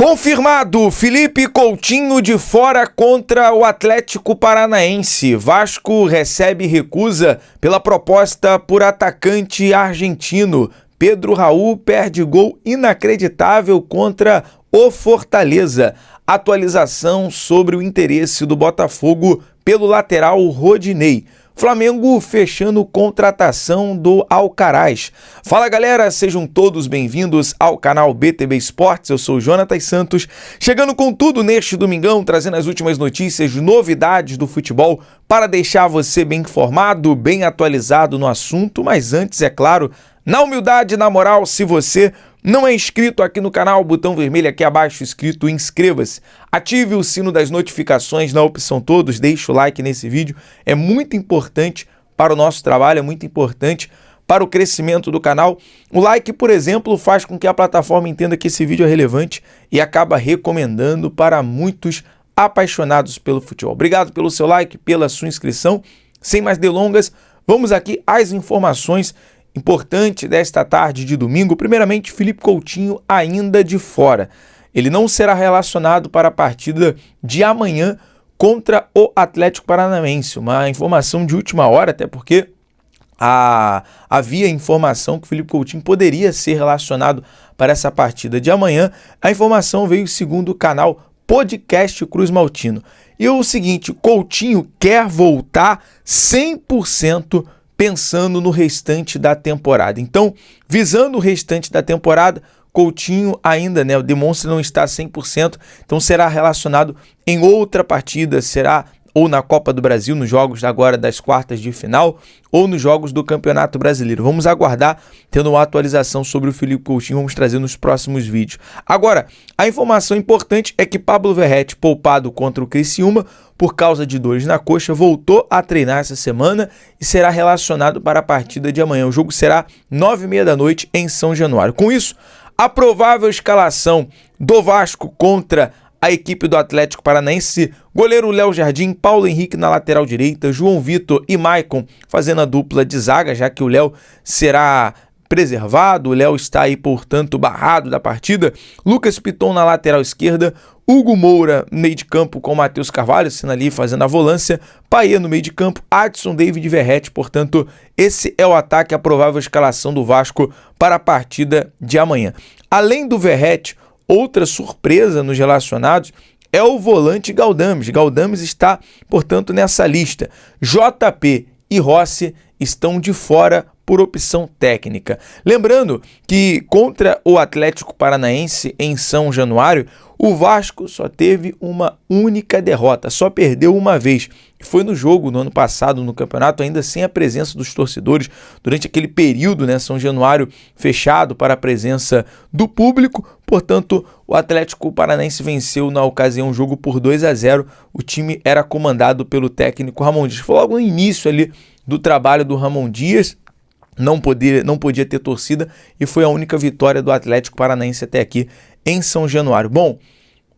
Confirmado, Felipe Coutinho de fora contra o Atlético Paranaense. Vasco recebe recusa pela proposta por atacante argentino. Pedro Raul perde gol inacreditável contra o Fortaleza. Atualização sobre o interesse do Botafogo pelo lateral Rodinei. Flamengo fechando contratação do Alcaraz. Fala galera, sejam todos bem-vindos ao canal BTB Esportes, eu sou o Jonatas Santos, chegando com tudo neste domingão, trazendo as últimas notícias, novidades do futebol, para deixar você bem informado, bem atualizado no assunto, mas antes, é claro, na humildade, na moral, se você não é inscrito aqui no canal, botão vermelho aqui abaixo escrito inscreva-se. Ative o sino das notificações na opção todos, deixe o like nesse vídeo. É muito importante para o nosso trabalho, é muito importante para o crescimento do canal. O like, por exemplo, faz com que a plataforma entenda que esse vídeo é relevante e acaba recomendando para muitos apaixonados pelo futebol. Obrigado pelo seu like, pela sua inscrição. Sem mais delongas, vamos aqui às informações importante desta tarde de domingo. Primeiramente, Felipe Coutinho ainda de fora. Ele não será relacionado para a partida de amanhã contra o Atlético Paranaense. Uma informação de última hora, até porque havia informação que o Felipe Coutinho poderia ser relacionado para essa partida de amanhã. A informação veio segundo o canal Podcast Cruz Maltino. E o seguinte, Coutinho quer voltar 100% pensando no restante da temporada. Então, visando o restante da temporada, Coutinho ainda demonstra não estar 100%, então será relacionado em outra partida, será ou na Copa do Brasil, nos jogos agora das quartas de final, ou nos jogos do Campeonato Brasileiro. Vamos aguardar, tendo uma atualização sobre o Felipe Coutinho, vamos trazer nos próximos vídeos. Agora, a informação importante é que Pablo Verratti, poupado contra o Criciúma, por causa de dores na coxa, voltou a treinar essa semana e será relacionado para a partida de amanhã. O jogo será 9h30 da noite em São Januário. Com isso, a provável escalação do Vasco contra a equipe do Atlético Paranaense: goleiro Léo Jardim, Paulo Henrique na lateral direita, João Vitor e Maicon fazendo a dupla de zaga, já que o Léo será preservado, o Léo está aí, portanto, barrado da partida. Lucas Piton na lateral esquerda, Hugo Moura no meio de campo com Matheus Carvalho, sendo ali fazendo a volância, Paê no meio de campo, Adson, David e Verratti. Portanto, esse é o ataque, a provável escalação do Vasco para a partida de amanhã. Além do Verratti, outra surpresa nos relacionados é o volante Galdames. Galdames está, portanto, nessa lista. JP e Rossi estão de fora por opção técnica. Lembrando que contra o Atlético Paranaense em São Januário, o Vasco só teve uma única derrota, só perdeu uma vez. Foi no jogo no ano passado no campeonato, ainda sem a presença dos torcedores, durante aquele período, São Januário fechado para a presença do público. Portanto, o Atlético Paranaense venceu na ocasião o jogo por 2-0. O time era comandado pelo técnico Ramon Dias. Foi logo no início ali do trabalho do Ramon Dias. Não podia ter torcida e foi a única vitória do Atlético Paranaense até aqui em São Januário. Bom,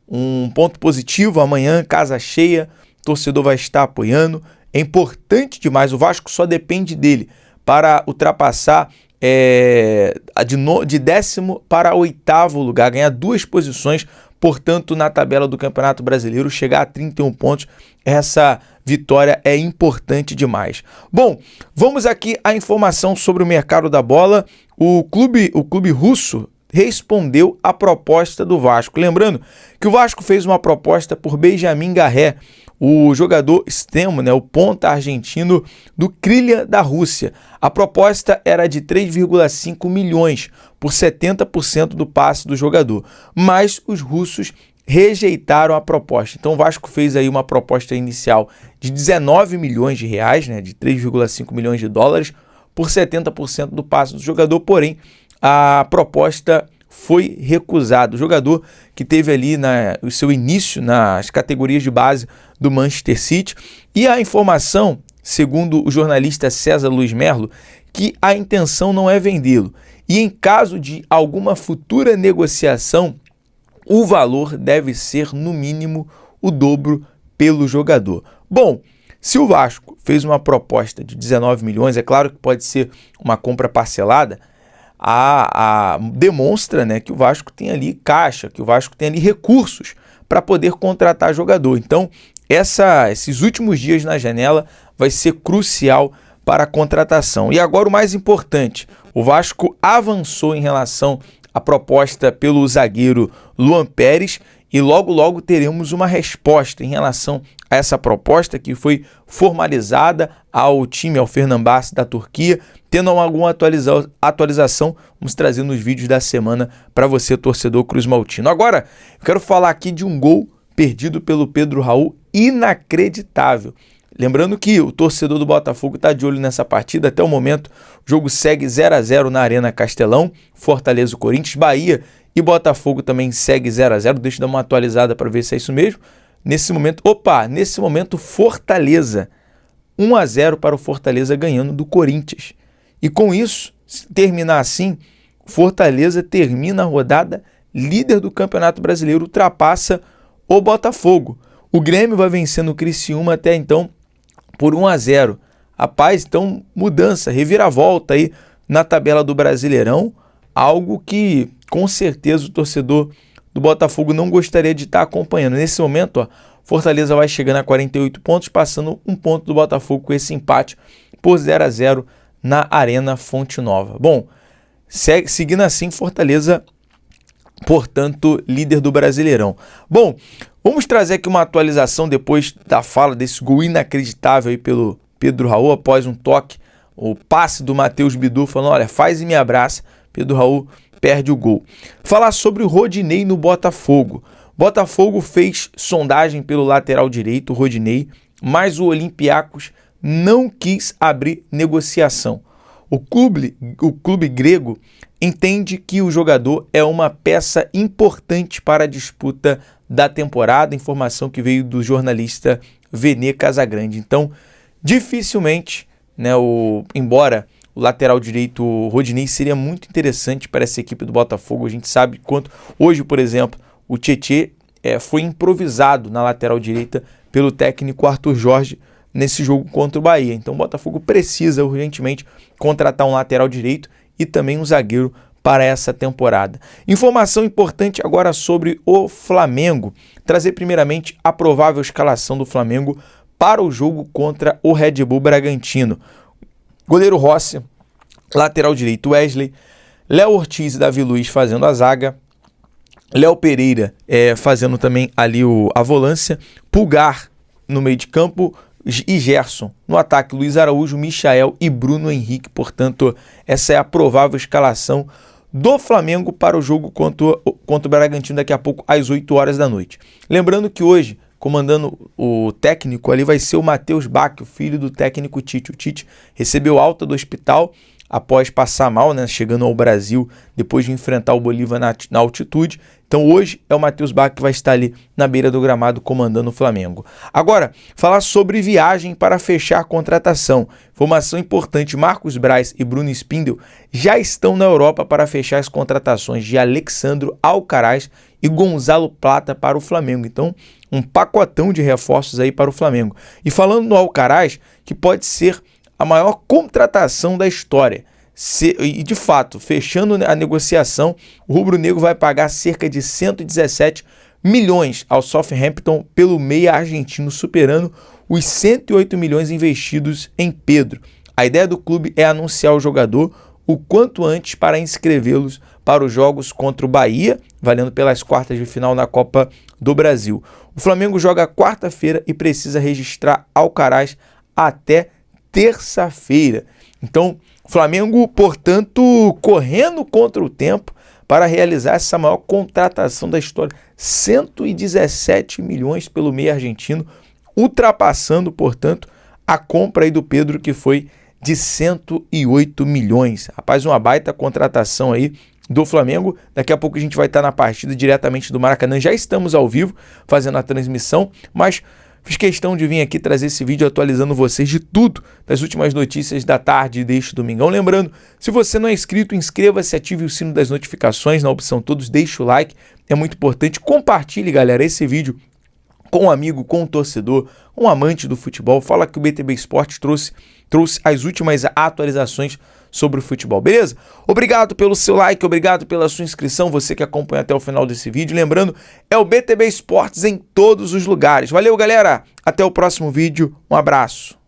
um ponto positivo, amanhã casa cheia, o torcedor vai estar apoiando, é importante demais, o Vasco só depende dele para ultrapassar de 10º para 8º lugar, ganhar 2 posições, portanto, na tabela do Campeonato Brasileiro, chegar a 31 pontos, essa vitória é importante demais. Bom, vamos aqui à informação sobre o mercado da bola. O clube russo respondeu à proposta do Vasco. Lembrando que o Vasco fez uma proposta por Benjamin Garré, o jogador extremo, o ponta argentino do Krylia da Rússia. A proposta era de 3,5 milhões por 70% do passe do jogador, mas os russos rejeitaram a proposta. Então o Vasco fez aí uma proposta inicial de 19 milhões de reais, de 3,5 milhões de dólares, por 70% do passe do jogador, porém a proposta foi recusada. O jogador que teve ali o seu início nas categorias de base do Manchester City. E a informação, segundo o jornalista César Luiz Merlo, que a intenção não é vendê-lo. E em caso de alguma futura negociação, o valor deve ser no mínimo o dobro pelo jogador. Bom, se o Vasco fez uma proposta de 19 milhões, é claro que pode ser uma compra parcelada, demonstra, né, que o Vasco tem ali caixa, que o Vasco tem ali recursos para poder contratar jogador. Então, esses últimos dias na janela vai ser crucial para a contratação. E agora o mais importante, o Vasco avançou em relação à proposta pelo zagueiro Luan Pérez e logo teremos uma resposta em relação a essa proposta que foi formalizada ao time, ao Fenerbahçe da Turquia. Tendo alguma atualização, vamos trazer nos vídeos da semana para você, torcedor cruzmaltino. Agora, eu quero falar aqui de um gol perdido pelo Pedro Raul, inacreditável. Lembrando que o torcedor do Botafogo está de olho nessa partida. Até o momento, o jogo segue 0-0 na Arena Castelão, Fortaleza, Corinthians, Bahia e Botafogo também segue 0-0. Deixa eu dar uma atualizada para ver se é isso mesmo. Nesse momento, Fortaleza, 1-0 para o Fortaleza ganhando do Corinthians. E com isso, se terminar assim, Fortaleza termina a rodada líder do Campeonato Brasileiro, ultrapassa o Botafogo. O Grêmio vai vencendo o Criciúma até então por 1-0. Rapaz, então mudança, reviravolta aí na tabela do Brasileirão, algo que com certeza o torcedor do Botafogo não gostaria de estar acompanhando. Nesse momento, ó, Fortaleza vai chegando a 48 pontos, passando um ponto do Botafogo com esse empate por 0-0 na Arena Fonte Nova. Bom, seguindo assim, Fortaleza, portanto, líder do Brasileirão. Bom, vamos trazer aqui uma atualização depois da fala desse gol inacreditável aí pelo Pedro Raul, após um toque, o passe do Matheus Bidu, falando, olha, faz e me abraça. Pedro Raul perde o gol. Falar sobre o Rodinei no Botafogo. Botafogo fez sondagem pelo lateral direito, o Rodinei, mas o Olympiacos não quis abrir negociação. O clube grego entende que o jogador é uma peça importante para a disputa da temporada, informação que veio do jornalista Vene Casagrande. Então, dificilmente, né, embora o lateral direito, o Rodinei, seria muito interessante para essa equipe do Botafogo. A gente sabe quanto... Hoje, por exemplo, o Tietê foi improvisado na lateral direita pelo técnico Arthur Jorge nesse jogo contra o Bahia. Então o Botafogo precisa urgentemente contratar um lateral direito e também um zagueiro para essa temporada. Informação importante agora sobre o Flamengo. Trazer primeiramente a provável escalação do Flamengo para o jogo contra o Red Bull Bragantino. Goleiro Rossi, lateral direito Wesley, Léo Ortiz e Davi Luiz fazendo a zaga, Léo Pereira fazendo também ali a volância, Pulgar no meio de campo e Gerson no ataque, Luiz Araújo, Michael e Bruno Henrique. Portanto, essa é a provável escalação do Flamengo para o jogo contra o Bragantino daqui a pouco às 8 horas da noite. Lembrando que hoje, comandando o técnico ali, vai ser o Matheus Bach, o filho do técnico Tite. O Tite recebeu alta do hospital após passar mal, né, chegando ao Brasil depois de enfrentar o Bolívar na altitude. Então hoje é o Matheus Bach que vai estar ali na beira do gramado comandando o Flamengo. Agora, falar sobre viagem para fechar a contratação. Informação importante, Marcos Braz e Bruno Spindel já estão na Europa para fechar as contratações de Alexandro Alcaraz e Gonzalo Plata para o Flamengo. Então, um pacotão de reforços aí para o Flamengo. E falando no Alcaraz, que pode ser a maior contratação da história. E de fato, fechando a negociação, o rubro-negro vai pagar cerca de 117 milhões ao Southampton pelo meia argentino, superando os 108 milhões investidos em Pedro. A ideia do clube é anunciar o jogador o quanto antes para inscrevê-los para os jogos contra o Bahia, valendo pelas quartas de final na Copa do Brasil. O Flamengo joga quarta-feira e precisa registrar Alcaraz até terça-feira. Então, o Flamengo, portanto, correndo contra o tempo para realizar essa maior contratação da história. 117 milhões pelo meio argentino, ultrapassando, portanto, a compra aí do Pedro, que foi de 108 milhões. Rapaz, uma baita contratação aí do Flamengo. Daqui a pouco a gente vai estar na partida diretamente do Maracanã. Já estamos ao vivo fazendo a transmissão, mas fiz questão de vir aqui trazer esse vídeo atualizando vocês de tudo das últimas notícias da tarde deste domingão. Lembrando, se você não é inscrito, inscreva-se, ative o sino das notificações na opção todos, deixe o like, é muito importante. Compartilhe, galera, esse vídeo com um amigo, com um torcedor, um amante do futebol. Fala que o BTB Esporte trouxe as últimas atualizações sobre o futebol, beleza? Obrigado pelo seu like, obrigado pela sua inscrição, você que acompanha até o final desse vídeo. Lembrando, é o BTB Esportes em todos os lugares. Valeu, galera! Até o próximo vídeo, um abraço!